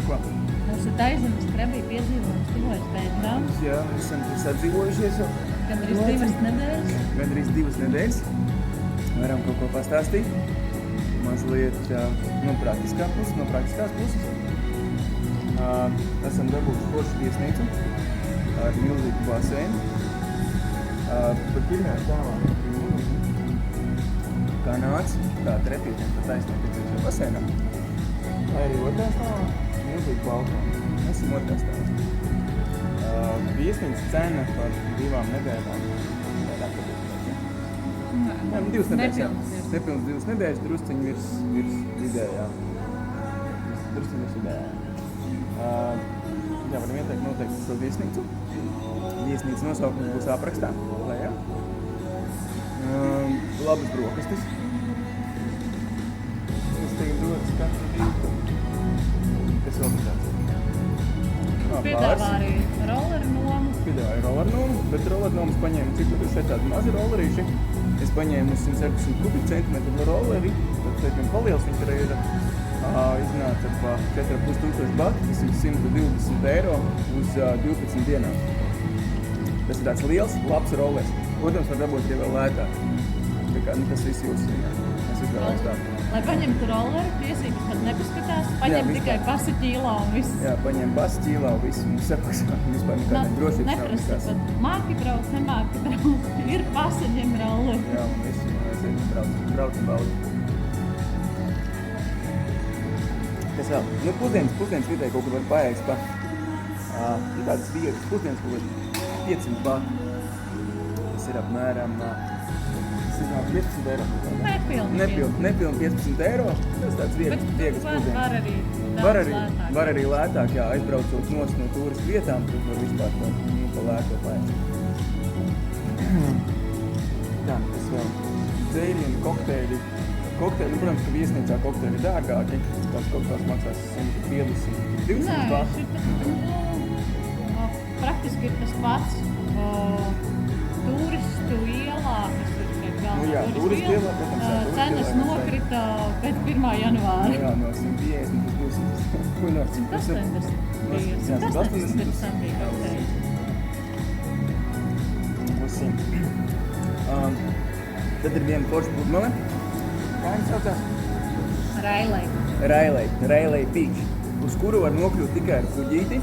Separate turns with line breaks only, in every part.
ko?
Esat aizemes Krabī piedzīvojums, tuvojas beigām.
Jā, esam sadzīvojušies jau.
Gandrīz 2 nedēļas.
Gandrīz 2 nedēļas. Varam kaut ko pastāstīt. Mazliet no praktiskās puses. Esam dabūjuši foršu viesnīcu ar milzīgu baseinu. Par pirmajā stāvā kanāds, tā trepītiem pat aizniekot šo baseinā. Vai arī otrā stāvā milzīgu balkonu. Esam otrā stāvā. Viesnīcas cena par 2 nedēļām. Vairāk
Nē,
2 nedēļas, jā.
nepilnas.
Nepilnas 2 nedēļas, drusciņi virs vidējā. Drusciņi virs vidējā. Jā, varam ieteikt noteikti šo viesnīcu. Viesnīcas nosaukums būs aprakstā. Lejā. Labas brokastis. Es teiktu dodas katru rītu. Kas vēl tāds?
Piedāvā arī rolleru nomu.
Piedāvāju rolleru nomu, bet rolleru nomas paņēmu, cik tur ir tādi mazi rollerīši. Es paņēmu 170 kubikcentimetru rolleri, tad šeit vien paliels viņš arī ir. Iznāca pa 4500 bati, tas ir 120 eiro uz 12 dienām. Tas ir tāds liels, labs rollers. Protams, var dabūt arī vēl lētāk. Tā kā, tas viss jūs ziņā. Es izvēlējos tā.
Lai paņemtu rolleru, tiesības pat nepaskatās. Paņem tikai pasi ķīlā un viss.
Jā, paņem basi ķīlā un viss. Mums samaksā vispār nekādiem drošības nav
neprasa
nekās.
pat. Māki brauc, nemāki brauc. Ir pasi, ņem rolleru.
Jā, un viss. Mēs arī brauc un baudi. Kas vēl? Nu, pusdienas vidēji kaut kur var paēst pa tādas vietas. Pusdienas kaut kur 500 bati. Tas ir apmēram 15 eiro. Nepilni 15 eiro. Tas tāds vietas vieglas pusdienas. Var arī lētāk, jā, aizbraucot no turistu vietām, tur var vispār pa lēto paēst. Tā, kas vēl? Dzērieni, kokteļi. Kokteļi, nu, protams, ka viesnīcā kokteļi ir dārgāki. Tās kaut kās maksās 150, 200 bati.
Praktiski ir tas pats turistu ielā, kas ir pret galvu.
Nu jā, turistu ielā, protams, jā, turistu
cenas
ielā
nokrita pēc 1. janvāra.
Jā, no 150 līdz 200. Ko no
180 bija. 180 pirms tam bija kokteļi.
Uz 100. Tad ir viena forša pludmale. Kā viņa saucās? Railei Beach, uz kuru var nokļūt tikai ar kuģīti,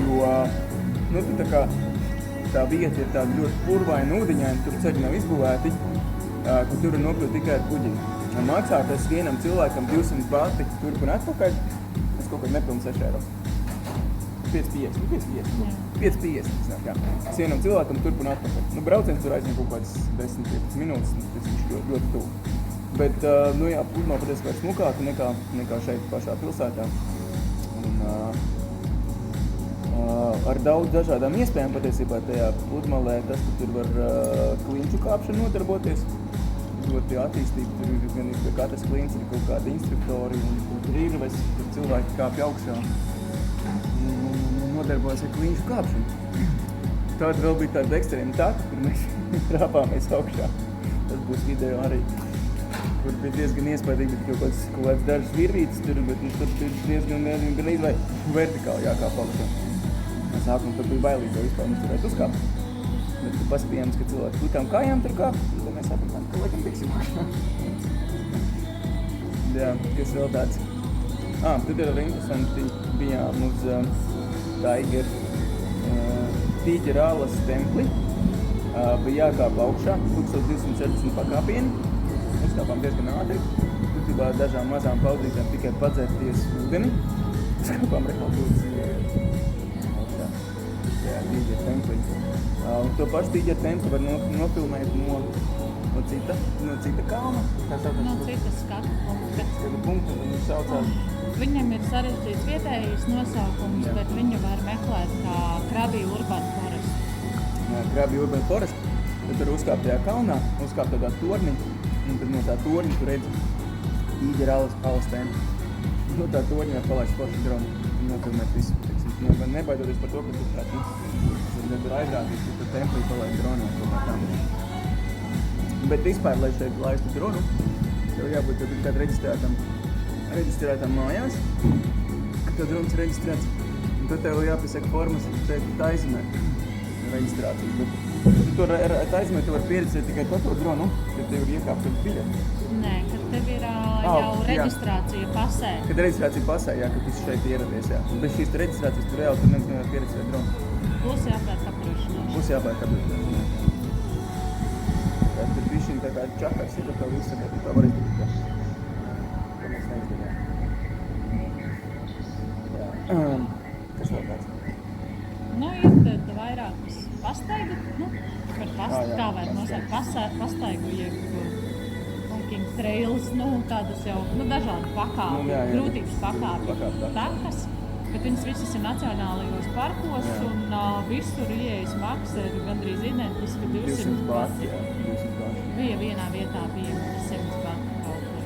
jo nu, tā kā tā vieta ir tāda ļoti purvaina ūdeņaina, tur ceļi nav izbūvēti, kur tur var nokļūt tikai ar kuģīti. Maksā tas vienam cilvēkam 200 bati turp un atpakaļ, tas kaut kad nepilni 6 eiro. 5,50. Jā. Tas vienam cilvēkam turp un atpakaļ. Nu, brauciens tur aizņem kaut kāds 10-15 minūtes, tas ir ļoti tuvu. Bet, nu jā, pludmale patiesībā ir smukāka nekā šeit pašā pilsētā. Un ar daudz dažādām iespējām patiesībā tajā pludmalē tas, ka tur var klinču kāpšanu nodarboties. Ļoti attīstīt, tur ir gan pie katras klinča ir kaut kādi instruktori un rīrves, kur cilvēki kāpj augšā. Nodarbojas ar klinču kāpšanu. Tāda vēl bija tāda ekstrēma taka, kur mēs rāpāmies augšā. Tas būs video arī, kur bija diezgan iespaidīgi, bet kaut kāds dažas virvītes tur, bet tur diezgan vai vertikāli jākāp augšā. Sākumā tur bija bailīgi, jo vispār mums turētu uzkāpt. Bet tu paskatījāmies, ka cilvēki plikām kājām tur kāp, un tad mēs sapratām, ka laikam tiksim augšā. Jā, kas vēl tāds? Tad ir arī interesanti, bijām uz Tīģera alas templi. Bija jākāp augšā, 1260 pakāpieni. Mēs kāpām diezgan ātri. Būtībā dažām mazām paudzītēm tikai padzērties ūdeni. Mēs kāpām rekordūs augšā. Jā, Tīģera templi. To pašu Tīģera templi var nofilmēt no cita kalna.
No citas skatu punkta.
Skatu punkta, un viņš saucās.
Viņam ir sarežģīts vietējais nosaukums, bet viņu var meklēt kā Krabī Urban Forest.
Jā, Krabī Urban Forest. Tad tur uzkāp tajā kalnā, uzkāp tādā torni, un tad no tā torņa tu redzi Tīģera alas templi. No tā torņa var palaist foršu dronu un nofilmēt visu. Nebaidoties par to, ka tu tur aizrādīs, ka tu templī palaist dronu un kaut kā tam. Bet vispār, lai šeit laistu dronu, tev jābūt kādā reģistrētam mājās. ka tev drons ir reģistrēts. Un tad tev jāpiesaka formas šeit taizmē reģistrācijas. Bet tu tur taizmē tu vari pieredzēt tikai to dronu, kad tev ir iekāpt ar biļeti.
Nē, kad tev ir jau reģistrācija pasē.
Kad reģistrācija pasē, jā, kad tu šeit ieradies, jā. Un bez šīs reģistrācijas tu reāli tur nevar pieredzēt dronu.
Plus jāpēc apdrošināšana.
Plus jāpēc apdrošināšana. Tur bišķiņ tā kā čakars ir, ka visu sagādāt, tā var izdarīt. To mēs neizdarījām. Jā. Kas vēl tāds?
Nu, ir tad vairākas pastaigu, kā var nosaukt, pastaigu, jeb hiking trails, tādas jau, dažādi pakāpi, grūtības pakāpi takas, bet viņas visas ir nacionālajos parkos un visur ieejas maksa ir gandrīz identiski 200 bati. Bija vienā vietā bija 100 bati kaut kur.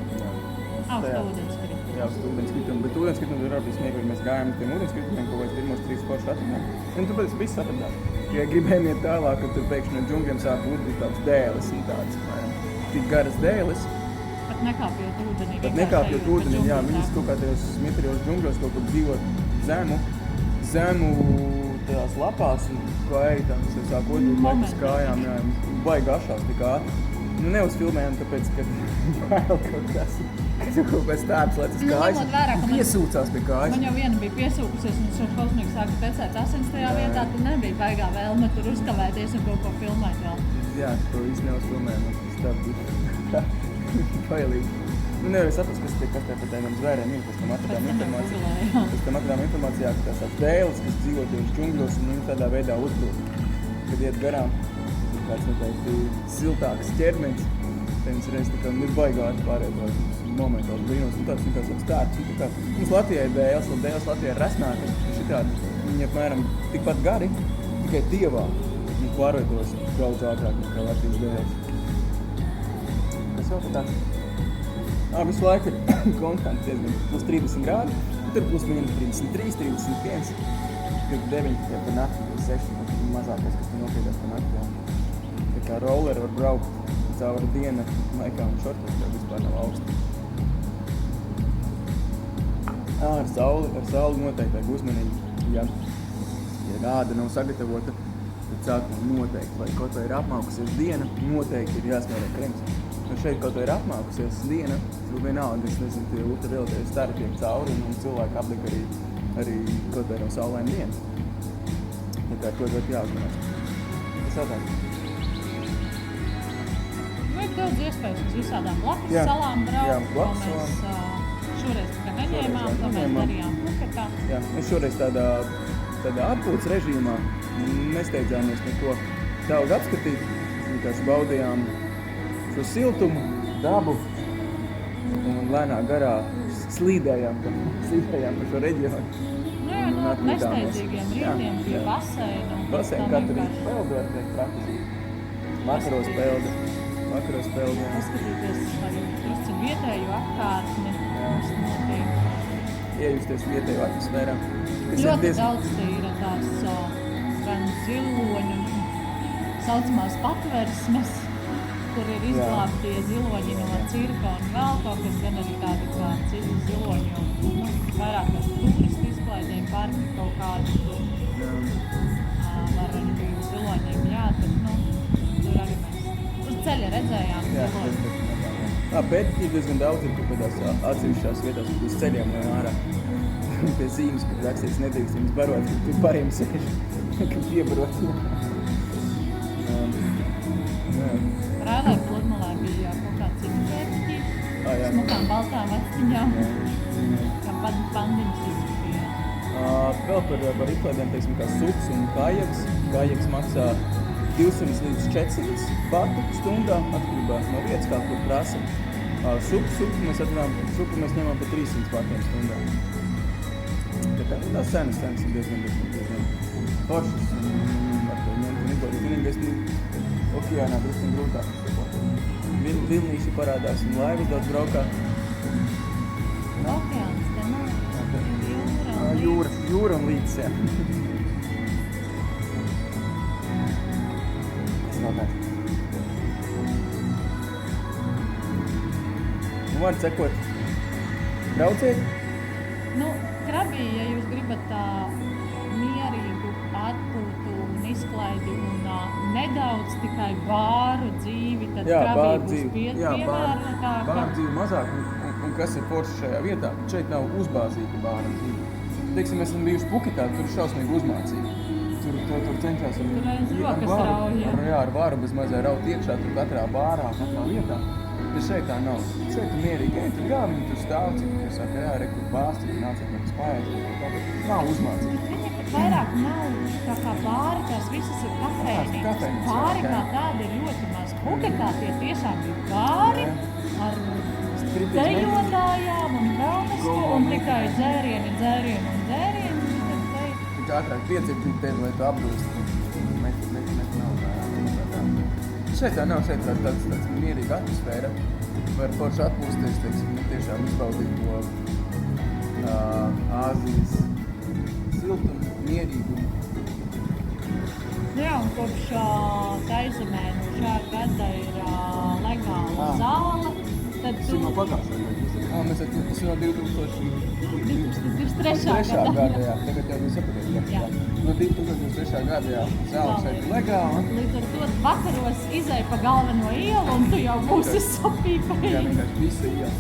Augsta ūdenskrituma.
Jā, augsta ūdenskrituma, bet ūdenskrituma ir arī smieklīgi, mēs gājām tiem ūdenskritumiem kaut kāds pirmos 3 foršus atradām. Un tāpēc viss atradām. Ja gribējām iet tālāk, kad tur pēkšņi no džungļiem sāk būt tāds dēles un tāds, tik garas dēles.
Pat nekāpjot ūdenī.
Pat nekāpjot ūdenī, jā, viņas kaut kādajos mitrījos džungļos kaut kur dzīvo zemu tās lapās un vai tam sāk odūt laikas kājām, jā, baigi ašās tik ātri. Neuzfilmējām, tāpēc, ka bail kaut kas, ka tu kaut kāds tāds lec uz kājas, piesūcās pie kājas.
Man jau viena bija piesūkusies un šo šausmīgi sāka tecēt asins tajā vietā, tad nebija baigā vēlme tur uzkavēties un kaut ko filmēt vēl.
Jā, to visu neuzfilmējām, tas tā bija bailīgi. Nevarēja saprast, kas te par tādiem zvēriem ir, pēc tam atradām informācijā, ka tās tāds dēles, kas dzīvo tieši džungļos un viņi tādā veidā uzbrūk, kad iet garām. Kāds noteikti siltāks ķermenis, tevis reiz tā kā baigāti pārējot momentāli brīnos un tāds stārts. Mums Latvijā ir dēles, un dēles Latvijā ir resnākas, šitādi, viņi apmēram tikpat gari, tikai dievā, viņi pārveidos daudz ātrāk nekā Latvijas dēles. Kas vēl tāds? Visu laiku ir konstanti diezgan plus 30 grādi, un tur plus minus 33, 31, 9, ja pa nakti, plus 6, mazākais, kas te nopiedās pa nakti. Kā rolleri var braukt cauri diena laikā un šortos, jau vispār nav augsti. Ar sauli noteikti vajag uzmanīgi. Ja āda nav sagatavota, tad sākumā noteikti, vai kaut vai ir apmaukusies diena, noteikti ir jāsmērē krems. Un šeit kaut vai ir apmaukusies diena, tad vienalga, es nezinu, tie ultravioletie stari tiek cauri un cilvēki aplika arī kaut vai no saulaina diena. Tā kā kaut vai jāuzmanās. Tas atāk.
Ir daudz iespējas uz visādām blakus salām braukt, ko mēs šoreiz tikai neņēmām, to mēs darījām Puketā.
Jā, mēs šoreiz tādā atpūtas režīmā nesteidzāmies neko daudz apskatīt. Vienkārši baudījām šo siltumu, dabu un lēnā garā slīdējām pa šo reģionu.
Jā, no nesteidzīgiem rītiem pie baseinu.
Baseinu katru rītu peldot, praktiski. Vakaros peldi.
Paskatīties drusci vietēju apkārtni.
Iejusties vietēju atmosfērā.
Ļoti daudz te ir tās gan ziloņu, saucamās patversmes, kur ir izglābtie ziloņi no cirka un vēl kaut kas, gan arī tādi kā citi ziloņi un vairāk kā turistu izklaidēm parki kaut kādi tur var arī bija ziloņiem, jā, tad tur arī mēs uz ceļa redzējām ziloņi.
Pētīt ir diezgan daudz, ir kaut kādās atsevišķās vietās, uz ceļiem vai ārā. Pie zīmes, kad rakstīts nedrīkst viņas barot, kad pie pariem sēž, kad piebarot.
Rēlē pludmalē bija kaut kāds citi pērķi, smukām baltām aciņām, kā pandiņas izskatījās.
Vēl par izklaidēm, teiksim, kā sups un kājaks. Kājaks maksā 200 līdz 400 batu stundā, atkarībā no vietas, kā kur prasa. Supu mēs ņemam pa 300 batiem stundā. Tā kā tās cenas ir diezgan foršas un var to ņemt un izbaudīt. Vienīgais okeānā drusku grūtāk. Vilnīši parādās un laivas daudz braukā.
Okeāns te nav.
Jūra un līdz, jā. Var cekot, brauciet,
Nu, Krabī, ja jūs gribat tā mierīgu atpūtu un izklaidi un nedaudz tikai bāru dzīvi, tad Krabī būs piemērotāka.
Bāru dzīvi mazāk, un kas ir forši šajā vietā, šeit nav uzbāzīta bāra dzīve. Teiksim, mēs esam bijuši Puketā, tur šausmīgi uzmācīgi. Tur cenšas ar varu bez mazai raut iekšā, tur katrā bārā, katrā vietā. Bet šeit tā nav. Šeit tu mierīgi ej, tur gāmi, tur stāv, cik tu saka, rekur bāsti, tur nāc, tur spājas, nav uzmācīgi.
Viņi pat vairāk nav tā kā bāri, tās visas ir kafēnītes. Bāri kā tādi ir ļoti maz. Puketā tie tiešām ir bāri ar dejotājām un velnesko un tikai dzērieni.
Tik ātrāk piecirtīt tevi, lai tu apdūst. Šeit tā nav, šeit tāds mierīga atmosfēra. Var forši atpūsties, teiksim, tiešām izbaudīt to Āzijas siltumu, mierīgumu.
Jā, un kopš Taizemē no šā gada ir legāla zāle.
Tas ir no pagājušā gada. Mēs tas ir no
2023.
gada, jā. Tagad jau jūs saprotat, jā. No 2023. gada, jā. Zāle šeit ir legāla.
Līdz ar to vakaros izej pa galveno ielu un tu jau būsi sapīpējis.
Jā, vienkārši visa iela.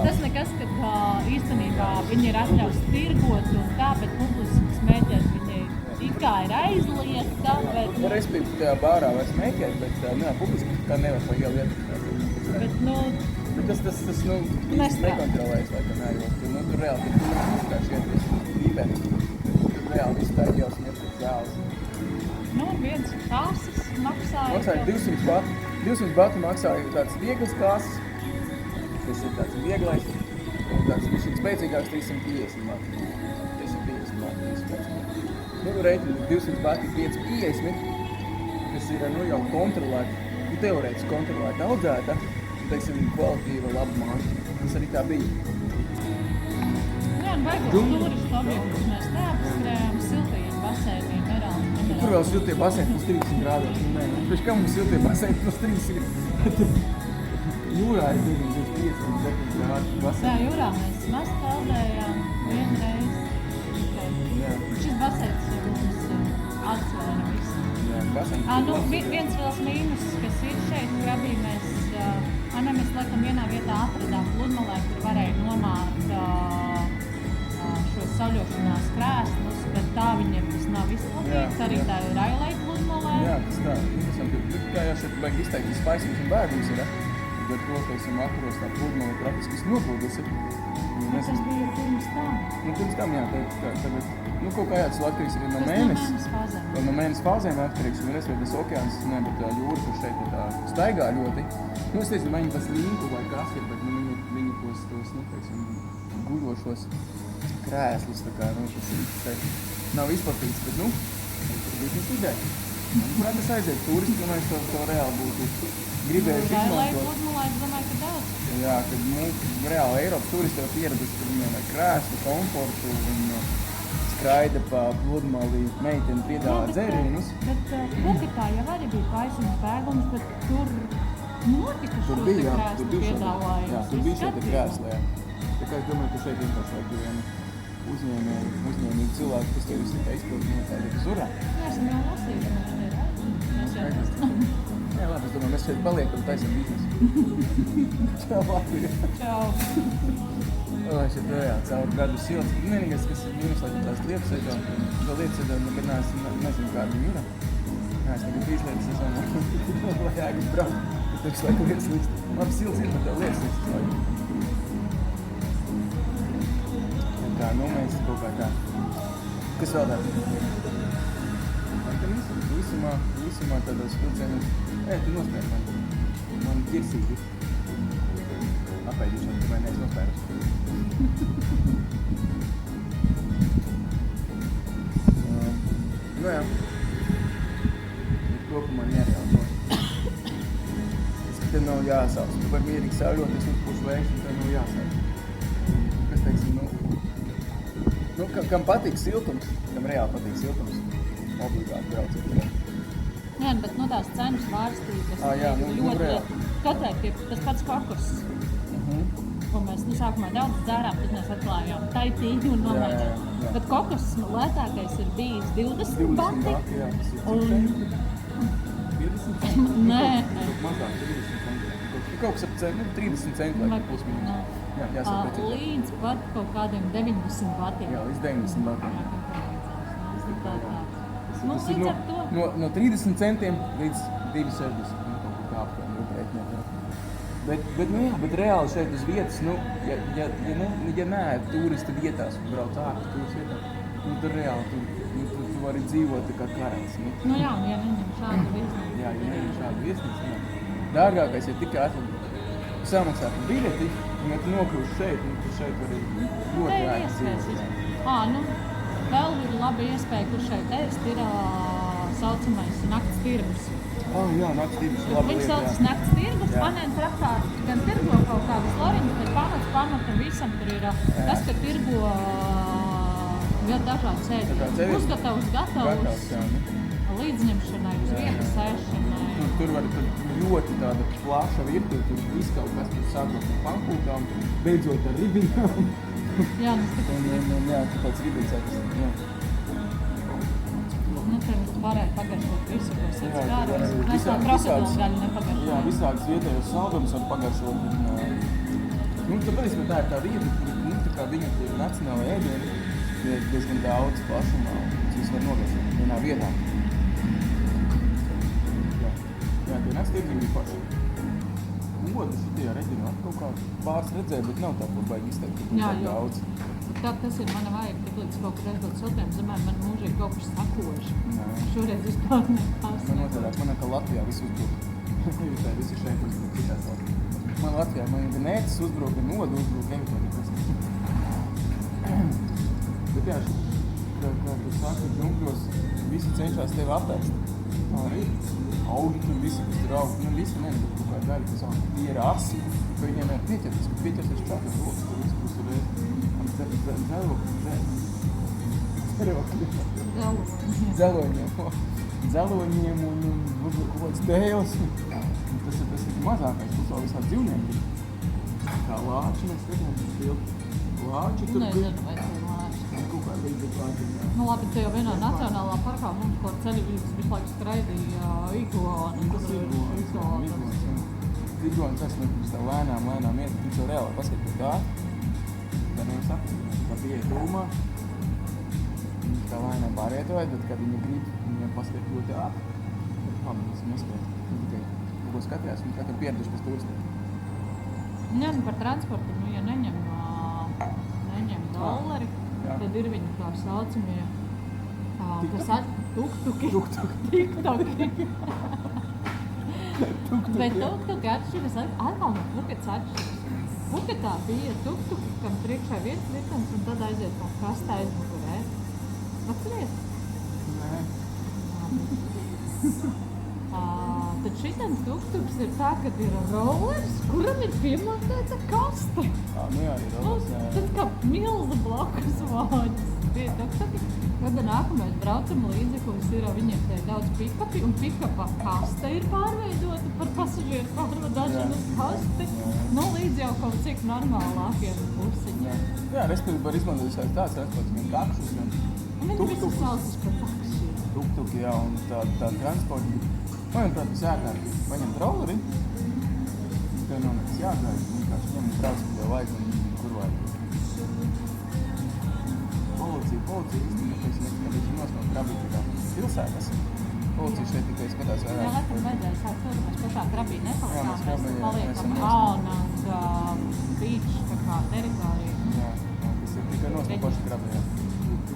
Tas nekas, ka īstenībā viņi ir atļauts tirgot un tā, bet publiski smēķēt viņi it kā ir aizliegta, bet...
Respektīvi, tajā bārā var smēķēt, bet publiski kā nevar pa ielu iet. Bet tas nekontrolējas, laikam, jo tur reāli tur vienkārši iet īpēt. Tur reāli viss tā jau smiet zāles.
Viens kāsas maksāja
200 batu. 200 batu maksāja tāds viegls kāsas, kas ir tāds vieglais, un tāds viņš spēcīgāks 350 batu. 350 batu. Reiķi 200 batu 550, kas ir jau kontrolēta, teorētiski kontrolēta audzēta. Teiksim, kvalitīva, laba māja. Tas arī tā bija.
Jā, un baigos turistu objektus mēs neapskrējām, siltajiem basēniem, Erāli.
Tur vēl siltie basēni plus 30 grādos. Pēc kā mums siltie basēni plus 30? Jūrā ir 25-27 grādu basēni.
Jā, jūrā mēs maz peldējām vienreiz. Šis basēns mums atsvēra visu.
Jā, basēni.
Viens vēl mīnus, kas ir šeit, Krabī mēs mēs laikam vienā vietā atradām pludmalē, kur varēja nomāt šo saļošanās krēslus, bet tā viņiem tas nav izplatīts, arī tā ir railai pludmalē.
Jā, tas tā, interesanti. Kā jau šeit vajag izteikt spaisums un bērgums ir, bet to, ka esam atros tā pludmalē praktiski noplūdusi.
Tas bija pirms tam.
Pirms tam, jā, tagad, kaut kā jātas Latvijas arī no mēnesis. No mēnesis fāzēm atkarīgs, un es tas okeāns, bet jūra, kur šeit tā staigā ļoti. Es teicu, viņi tas linku vai kas ir, bet viņi tos guļošos krēslus, tā kā, tas nav izplatīts, bet, tur bija tas ideja. Kurā tas aiziet turisti, un mēs to reāli būtu gribējuši izmantot.
Vai pludmalē, es domāju, ka daudz.
Jā, kad reāli Eiropas turisti jau pieraduši, ka viņiem vajag krēslu, komfortu un skraida pa pludmali, meiteni piedāvā dzērienus.
Bet Puketā jau arī bija paisums bēgums, bet tur notika šo te krēslu piedāvājumus.
Jā, tur bija šo te krēslu, jā. Tā kā es domāju, ka šeit vienkārši vajag vienu uzņēmīgu cilvēku, kas tev visu tikai izpildu noteikti uz urā.
Jā, esam jau lasījuši, mēs jau
Jā, labi, es domāju, mēs šeit paliekam taisam biznesu. Čau, Latvija.
Čau.
Šeit jā, caur gadu silts. Vienīgais, kas ir mīnus, lai tās lietas sēdām. Tā lietas sēdām, nekad nezinu, kāda viņa ir. Jā, es tagad izlietas sezonā, lai jāgas braukt. Tas laikam lietas līdz. Labi, silts ir, bet tā lietas līdz. Tā, mēs kaut kā tā. Kas vēl tā? Visumā tādos vilcienos. Tu nospēri man ķirsīti. Apaidīšana, tu vai neesi nospēris. Jā. Kopumā nereāli. Tev nav jāsauc. Tu vari mierīgi sauļoties un pušu vējš, un tev nav jāsauc. Kas teiksim, kam patīk siltums, kam reāli patīk siltums, obligāti brauciet.
Jā, bet tās cenas vārstības ļoti. Katrai tas pats kokurs. ko mēs sākumā daudz dzērām, tad mēs atklājām taitīgu un nomainām.
Jā.
Bet kokos lētākais ir bijis 20 bati.
Jā, tas ir
Un...
50 centi?
Nē.
Mazāk, 30 centi. Kaut kas ap 30 centi, lai plus mīnus. Jā, jāsaka,
līdz pat kaut kādiem 90 batiem.
Jā, līdz 90 batiem.
Nu,
Tas ir
līdz ar to.
no 30 centiem līdz 2,60. Kaut kā tā aptuveni rēķināt. Bet reāli šeit uz vietas, ja neēd turistu vietās un brauc ārpus turistu vietām, tad reāli tu vari dzīvot tā kā karalis.
Nu jā, un ja neņem šādu viesnīcu.
Jā, ja neņem šādu viesnīcu, dārgākais ir tikai samaksāt par biļeti, un ja tu nokļūsi šeit, tu šeit vari ļoti ērti dzīvot.
Vēl ir laba iespēja, kur šeit ēst, ir saucamais nakts tirgus.
Jā, nakts tirgus ir laba
Viņš
lieta,
saucas nakts tirgus, panēn traktā gan tirgo kaut kādas loriņas, bet pamatam visam tur ir tas, ka tirgo dažādas ēdienas. Uzgatavs, līdzņemšanai, uz vietas ēšanai.
Tur var ļoti tāda plaša virtuve, tur viss kaut kas tur sākot ar pankūkām, beidzot ar ribiņām.
Jā,
tāpēc ribiņas ēkas.
Tev varēja pagaršot visu, ko sēc kārās. Mēs tā
visādas-
krokodila gaļu nepagaršot.
Jā, visādas vietējos saldumus var pagaršot. Tāpēc, tā ir tā vieta, kur tā kā viņa tie nacionālajie ēdieni ir diezgan daudz plašumā, un tas var nogaršot vienā vietā. Jā, tie nakts tirgi ir paši. Odu šitajā reģionā kaut kā pāris redzēja, bet nav tā, ko baigi izteikt, ka
Jā,
būs
jo.
daudz.
Tas ir mana vajag, kad līdz kaut kur aizdod siltiem zemēm, man mūžīgi kaut kas sakoši.
Jā.
Šoreiz vispār nekās.
Man notiek, ka Latvijā viss uzbruk. Visi šeit uzbruk citās valstīs. Man Latvijā, man gan ētis uzbruk, gan odu uzbruk, nekas. Bet jā, kā tu saki, džungļos, visi cenšas tevi apēst. Tā arī augi tur visi, kas tur aug. Visi nebūtu kaut kā daļa, kas aug. Tie ir asi, ka viņiem ir pieķertas, ka pieķertas čakas rokas, tur viss, kur tur ir. Dzeloņiem un varbūt kaut kāds tēls. Tas ir mazākais, plus vēl visādi dzīvnieki. Kā lāči, mēs skatām, tas ir lāči tur.
Nezinu, vai tie lāči.
Kaut kā līdzīgi lāči.
Nu labi, te jau vienā nacionālā parkā mums kaut ceļavības visu laiku skraidīja iguāni.
Tas ir iguāns. Iguāns esmu tā lēnām iet, viņš jau reāli paskatīt tā. Tā saka, ka pieeja tūmā, viņi tā lēnām pārvietoja, bet kad viņi grib, viņiem paskatīt ļoti ātri. Labi, mēs neskatīt. Viņi tikai kaut ko skatījās, viņi kā pieraduši pēc turistiem.
Nezinu par transportu, ja neņem dolari, tad ir viņi tā saucamie tuktuki. TikToki. Bet tuktuki atšķiras, atkal no Phuketas atšķiras. Phuketā bija tuktuki, kam priekšā viens likums un tad aiziet kaut kastā aizmugurē. Atceries?
Nē.
Tad šitam tuktuks ir tā, kad ir rollers, kuram ir piemontēta kaste.
Nu jā, ir rollers, jā.
Tas kā milza blokus vāģis. Bija tuktuki. Kad nākamais braucam līdzeklis ir, viņiem te ir daudz pikapi, un pikapa kaste ir pārveidota par pasažieru pārvadāšanu uz kasti. Nu, līdz jau kaut cik normālākiem pusiņiem.
Jā, respektīvi var izmantot visādi tāds transports, gan takšus, gan
Viņi visu saucas par taksi.
tuktuki, jā, un tā transporti. Manuprāt, tas jākārt, paņemt rolleri, tev nav nekas jākārt, vienkārši ņem un brauc, ka tev vajag un kur vajag. Policija īstenībā, ka viņi nosmāk krabī tā kā pilsētas. Policija šeit tikai skatās vairāk.
Jā, laikam vajadzēja sākt tur, mēs pašā krabī
Jā, mēs
nepalikām, mēs
krabī,
paliekam
mēs
Aonang beach, tā kā teritorija.
Jā, tas ir tikai nosmāk paši krabī, jā.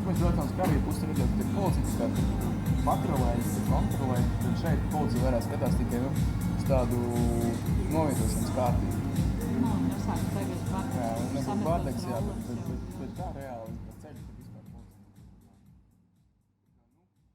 Mēs braucām uz krabī, pusi redzēt, ka ir policija, kā patrolēji, kontrolēji, tad šeit policija vairāk skatās tikai uz tādu novietošanas kārtību.
Nesāk tagad
Jā, nebūtu
sametot
pārdeks, jā,
rollers,
bet kā reāli.